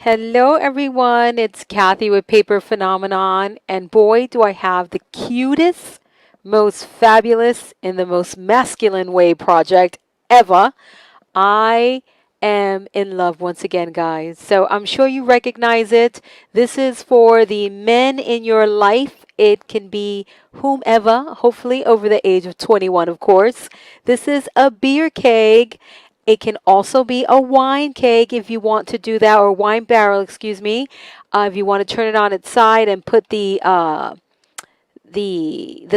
Hello everyone, it's Kathy with Paper Phenomenon, and boy do I have the cutest, most fabulous, in the most masculine way project ever. I am in love once again, guys. So I'm sure you recognize it. This is for the men in your life. It can be whomever, hopefully over the age of 21, of course. This is a beer keg. It can also be a wine keg if you want to do that, or wine barrel, excuse me. If you want to turn it on its side and put the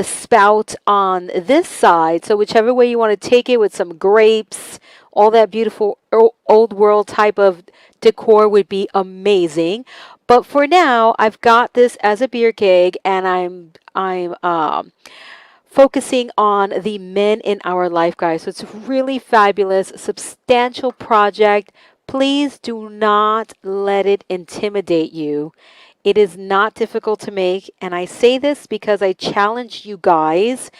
spout on this side. So whichever way you want to take it, with some grapes, all that beautiful old world type of decor would be amazing. But for now, I've got this as a beer keg, and I'm focusing on the men in our life, guys. So it's really fabulous, substantial project. Please do not let it intimidate you. It is not difficult to make, and I say this because I challenge you guys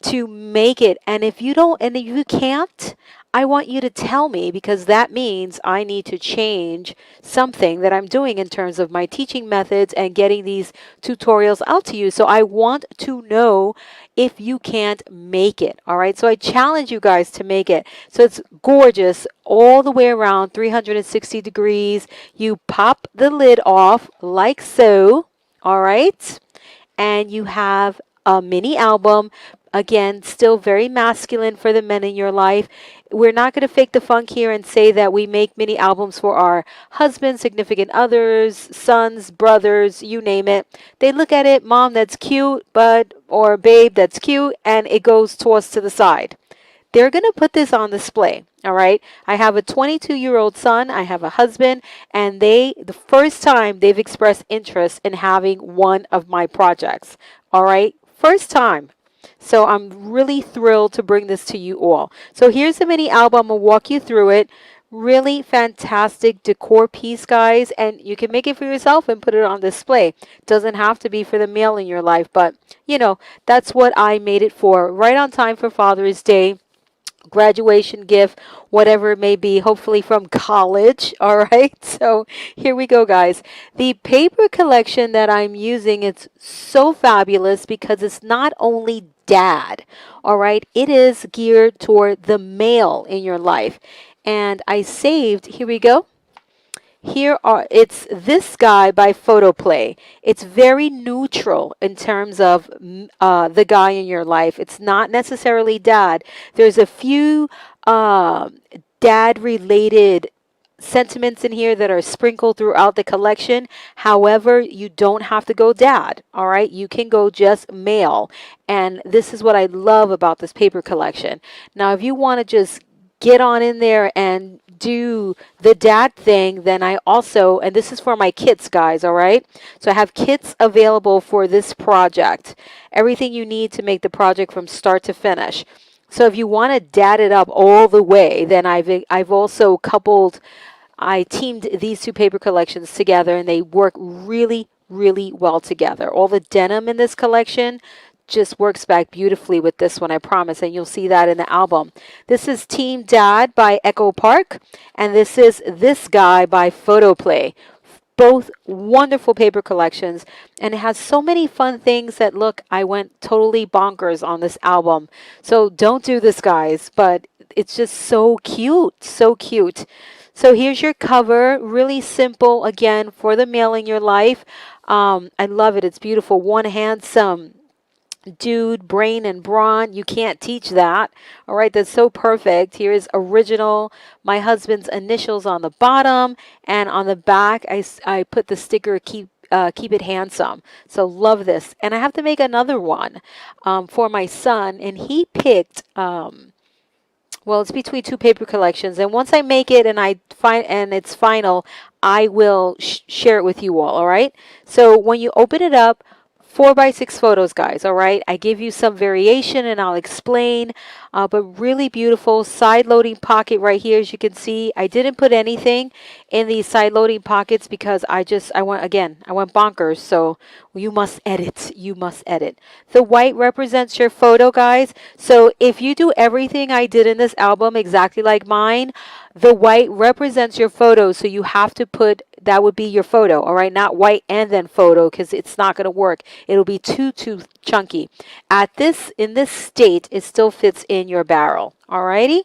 to make it. And if you don't, and if you can't, I want you to tell me, because that means I need to change something that I'm doing in terms of my teaching methods and getting these tutorials out to you. So I want to know if you can't make it. All right. So I challenge you guys to make it. So it's gorgeous all the way around, 360 degrees. You pop the lid off like so. All right. And you have a mini album. Again, still very masculine for the men in your life. We're not going to fake the funk here and say that we make mini albums for our husbands, significant others, sons, brothers, you name it. They look at it, mom, that's cute, but, or babe, that's cute, and it goes tossed to the side. They're going to put this on display. All right. I have a 22-year-old son. I have a husband, and the first time they've expressed interest in having one of my projects. All right. First time. So I'm really thrilled to bring this to you all. So here's the mini album. I'll walk you through it. Really fantastic decor piece, guys, and you can make it for yourself and put it on display. Doesn't have to be for the male in your life, but that's what I made it for. Right on time for Father's Day, graduation gift, whatever it may be, hopefully from college. All right. So here we go, guys. The paper collection that I'm using, it's so fabulous because it's not only dad. All right. It is geared toward the male in your life. And I saved, here we go. It's this guy by PhotoPlay. It's very neutral in terms of the guy in your life. It's not necessarily dad. There's a few dad related sentiments in here that are sprinkled throughout the collection. However, you don't have to go dad. All right. You can go just male. And this is what I love about this paper collection. Now, if you want to just get on in there and do the dad thing, then I also, and this is for my kits, guys, all right? So I have kits available for this project. Everything you need to make the project from start to finish. So if you want to dad it up all the way, then I've also I teamed these two paper collections together, and they work really, really well together. All the denim in this collection just works back beautifully with this one, I promise, and you'll see that in the album. This is Team Dad by Echo Park, and this is This Guy by PhotoPlay. Both wonderful paper collections, and it has so many fun things that, look, I went totally bonkers on this album. So don't do this, guys, but it's just so cute, so cute. So here's your cover, really simple, again, for the male in your life. I love it. It's beautiful. One handsome dude, brain and brawn. You can't teach that. All right, that's so perfect. Here is original, my husband's initials on the bottom, and on the back I put the sticker, keep it handsome. So love this. And I have to make another one for my son, and he picked well, it's between two paper collections, and once I make it and it's final, I will share it with you all right? So when you open it up, 4x6 photos, guys, all right? I give you some variation and I'll explain, but really beautiful side loading pocket right here. As you can see, I didn't put anything in these side loading pockets because I went bonkers. So you must edit. You must edit. The white represents your photo, guys. So if you do everything I did in this album exactly like mine, the white represents your photo. So you have to put that would be your photo, all right? Not white and then photo, because it's not going to work. It'll be too chunky. In this state, it still fits in your barrel, all righty?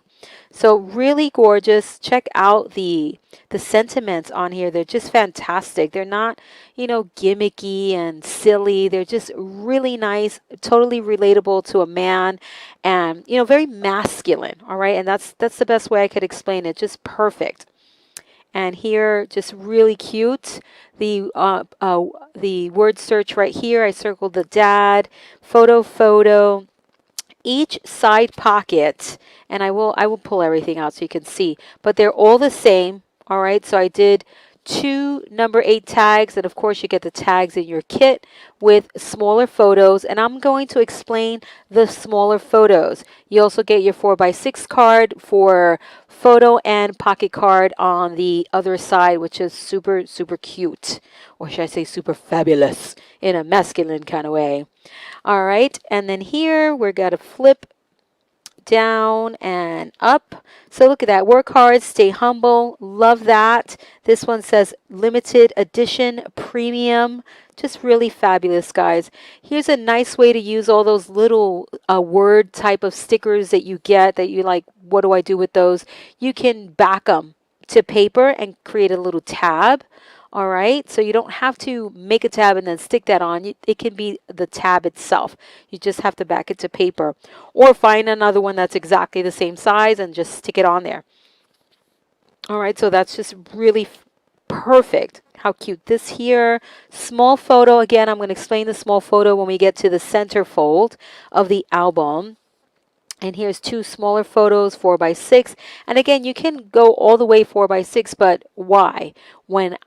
So really gorgeous. Check out the sentiments on here. They're just fantastic. They're not, gimmicky and silly. They're just really nice, totally relatable to a man, and very masculine, all right? And that's the best way I could explain it. Just perfect. And here, just really cute. The word search right here, I circled the dad, photo. Each side pocket, and I will pull everything out so you can see, but they're all the same. All right, so I did 2 number 8 tags, and of course you get the tags in your kit with smaller photos, and I'm going to explain the smaller photos. You also get your 4x6 card for photo and pocket card on the other side, which is super cute, or should I say super fabulous in a masculine kind of way. All right, and then here we're going to flip down and up. So look at that. Work hard, stay humble. Love that. This one says limited edition premium. Just really fabulous, guys. Here's a nice way to use all those little word type of stickers that you get that you like. What do I do with those? You can back them to paper and create a little tab. All right, so you don't have to make a tab and then stick that on. It can be the tab itself. You just have to back it to paper, or find another one that's exactly the same size and just stick it on there. All right, so that's just really perfect. How cute. This here, small photo. Again, I'm going to explain the small photo when we get to the center fold of the album. And here's 2 smaller photos, 4x6. And again, you can go all the way 4x6, but why? When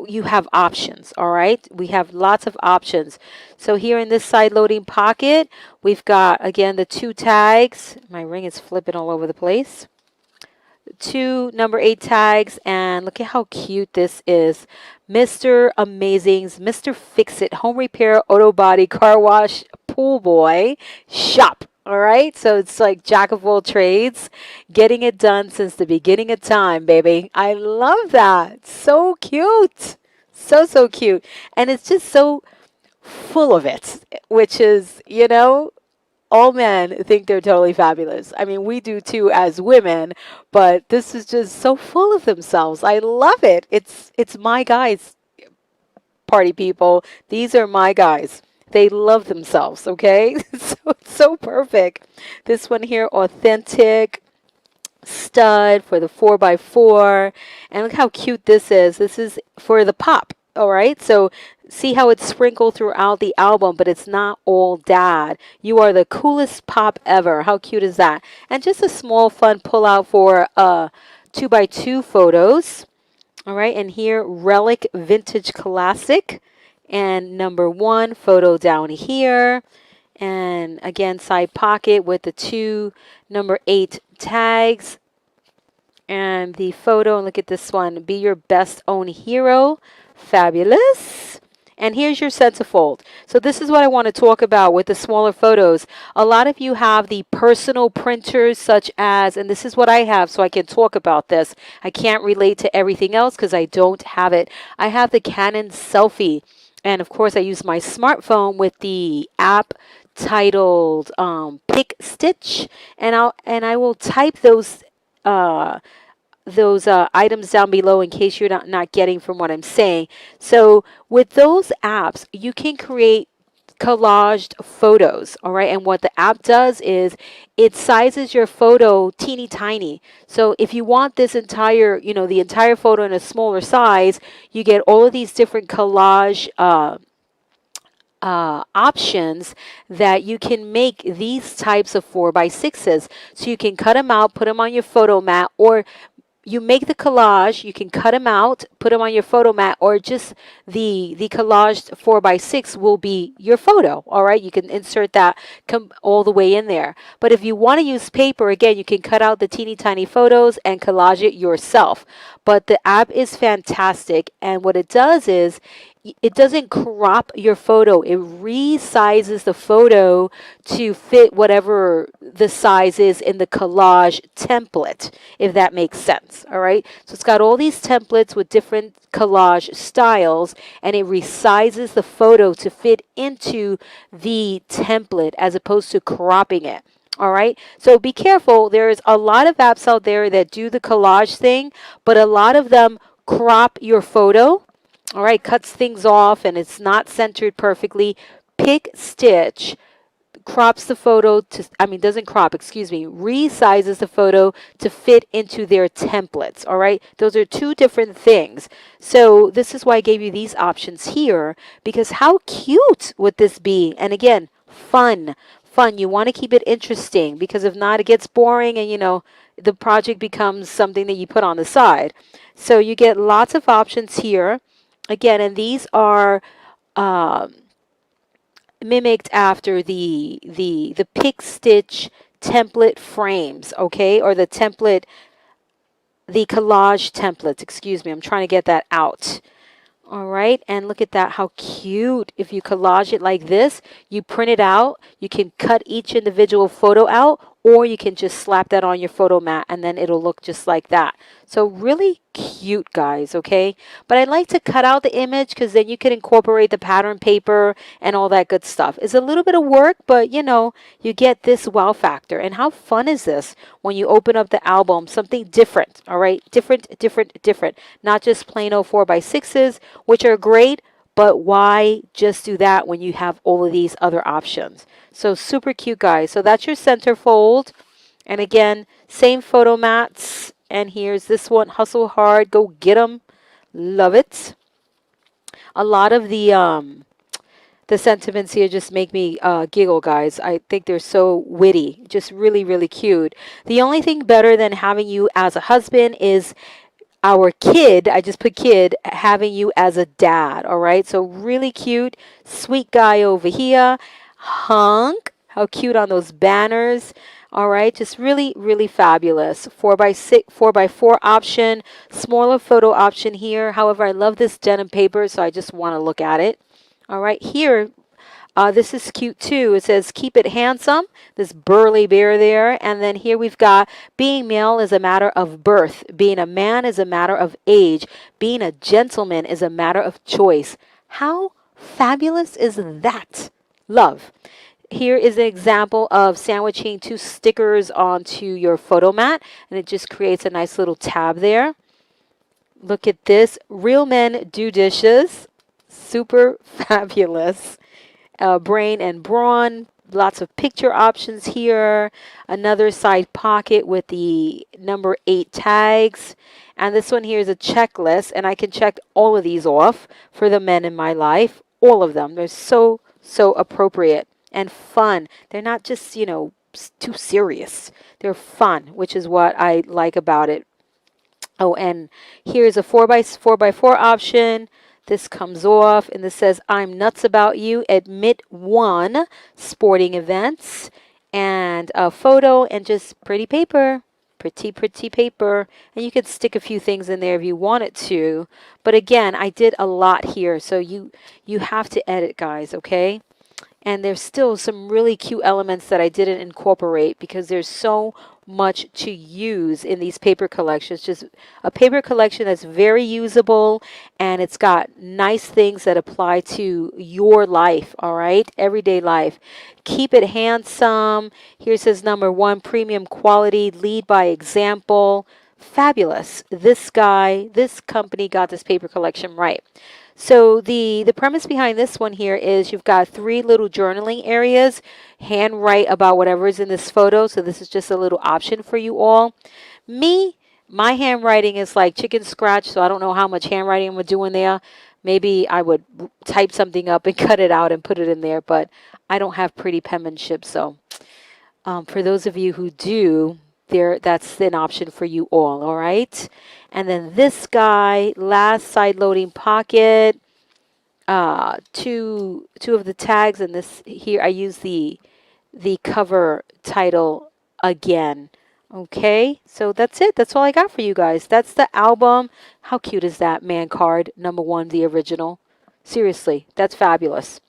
you have options, all right? We have lots of options. So here in this side loading pocket, we've got, again, the 2 tags. My ring is flipping all over the place. 2 number 8 tags, and look at how cute this is. Mr. Amazing's Mr. Fix-It Home Repair Auto Body Car Wash Pool Boy Shop. All right, so it's like jack of all trades, getting it done since the beginning of time, baby. I love that. So cute. So cute. And it's just so full of it, which is, all men think they're totally fabulous. I mean, we do too as women, but this is just so full of themselves. I love it. It's my guys, party people. These are my guys. They love themselves, okay? So it's so perfect. This one here, authentic stud for the 4x4. And look how cute this is. This is for the pop, all right? So see how it's sprinkled throughout the album, but it's not all dad. You are the coolest pop ever. How cute is that? And just a small fun pull out for 2x2 photos. All right, and here, Relic Vintage Classic. And number 1 photo down here. And again, side pocket with the 2 number 8 tags. And the photo, and look at this one, be your best own hero. Fabulous. And here's your centerfold. So this is what I want to talk about with the smaller photos. A lot of you have the personal printers such as, and this is what I have, so I can talk about this. I can't relate to everything else because I don't have it. I have the Canon Selphy. And of course, I use my smartphone with the app titled Pic-Stitch. And I will type those items down below in case you're not getting from what I'm saying. So with those apps, you can create collaged photos, all right? And what the app does is it sizes your photo teeny tiny. So if you want this entire, the entire photo in a smaller size, you get all of these different collage options that you can make these types of 4x6s. So you can cut them out, put them on your photo mat, or you make the collage, you can cut them out, put them on your photo mat, or just the collaged 4x6 will be your photo. All right, you can insert that all the way in there. But if you want to use paper, again, you can cut out the teeny tiny photos and collage it yourself. But the app is fantastic, and what it does is it doesn't crop your photo. It resizes the photo to fit whatever the size is in the collage template, if that makes sense. All right. So it's got all these templates with different collage styles, and it resizes the photo to fit into the template as opposed to cropping it. All right. So be careful. There's a lot of apps out there that do the collage thing, but a lot of them crop your photo. All right, cuts things off and it's not centered perfectly. Pic-Stitch crops the photo to, doesn't crop, excuse me, resizes the photo to fit into their templates. All right, those are two different things. So this is why I gave you these options here, because how cute would this be? And again, fun. You want to keep it interesting, because if not, it gets boring and, the project becomes something that you put on the side. So you get lots of options here. Again, and these are um, mimicked after the Pic-Stitch template frames, okay, or the collage templates. Excuse me, I'm trying to get that out. All right, and look at that, how cute. If you collage it like this, you print it out, you can cut each individual photo out, or you can just slap that on your photo mat and then it'll look just like that. So really cute, guys, okay? But I like to cut out the image because then you can incorporate the pattern paper and all that good stuff. It's a little bit of work, but you get this wow factor. And how fun is this when you open up the album? Something different, all right? Different. Not just plain old 4x6s, which are great, but why just do that when you have all of these other options? So super cute, guys. So that's your centerfold. And again, same photo mats. And here's this one, Hustle Hard, Go Get 'em. Love it. A lot of the sentiments here just make me giggle, guys. I think they're so witty, just really, really cute. The only thing better than having you as a husband is our kid, I just put kid, having you as a dad, all right? So really cute, sweet guy over here. Hunk, how cute on those banners. All right, just really, really fabulous. 4x6, 4x4 option, smaller photo option here. However, I love this denim paper, so I just want to look at it. All right, here, this is cute too. It says, keep it handsome, this burly bear there. And then here we've got, being male is a matter of birth. Being a man is a matter of age. Being a gentleman is a matter of choice. How fabulous is that? Love. Here is an example of sandwiching two stickers onto your photo mat, and it just creates a nice little tab there. Look at this. Real men do dishes. Super fabulous. Brain and brawn. Lots of picture options here. Another side pocket with the number 8 tags. And this one here is a checklist, and I can check all of these off for the men in my life. All of them. They're so appropriate and fun. They're not just, too serious. They're fun, which is what I like about it. Oh, and here's a 4x4 option. This comes off, and this says, I'm nuts about you. Admit one, sporting events, and a photo, and just pretty paper. Pretty paper. And you could stick a few things in there if you wanted to. But again, I did a lot here, so you have to edit, guys, okay? And there's still some really cute elements that I didn't incorporate because there's so much to use in these paper collections. Just a paper collection that's very usable, and it's got nice things that apply to your life, all right? Everyday life. Keep it handsome. Here says number 1, premium quality, lead by example. Fabulous. This company got this paper collection right. So the premise behind this one here is you've got 3 little journaling areas. Handwrite about whatever is in this photo. So this is just a little option for you all. My handwriting is like chicken scratch, so I don't know how much handwriting I'm doing there. Maybe I would type something up and cut it out and put it in there, but I don't have pretty penmanship. So for those of you who do, that's an option for you all right? And then this guy, last side loading pocket, two of the tags, and this here I use the cover title again. Okay, so that's it. That's all I got for you guys. That's the album. How cute is that? Man card, number 1, the original. Seriously, that's fabulous.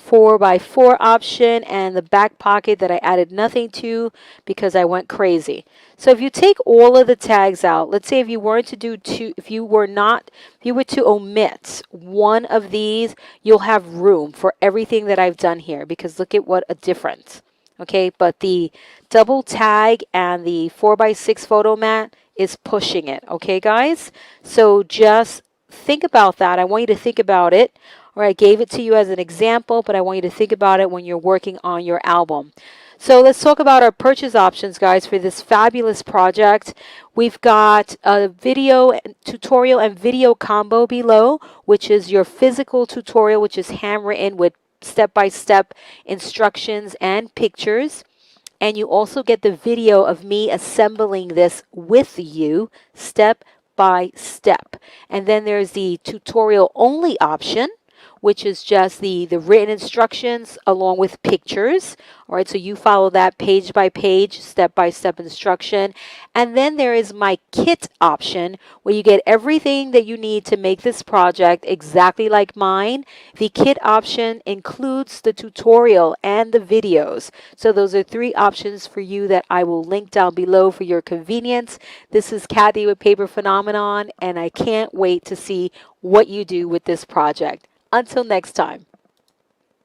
4x4 option and the back pocket that I added nothing to because I went crazy. So if you take all of the tags out, let's say if you were to do two, if you were to omit one of these, you'll have room for everything that I've done here, because look at what a difference. Okay, but the double tag and the 4x6 photo mat is pushing it. Okay, guys? So just think about that. I want you to think about it. Or I gave it to you as an example, but I want you to think about it when you're working on your album. So let's talk about our purchase options, guys, for this fabulous project. We've got a video tutorial and video combo below, which is your physical tutorial, which is handwritten with step-by-step instructions and pictures. And you also get the video of me assembling this with you step by step. And then there's the tutorial only option, which is just the written instructions along with pictures. All right, so you follow that page by page, step by step instruction. And then there is my kit option, where you get everything that you need to make this project exactly like mine. The kit option includes the tutorial and the videos. So those are three options for you that I will link down below for your convenience. This is Kathy with Paper Phenomenon, and I can't wait to see what you do with this project. Until next time.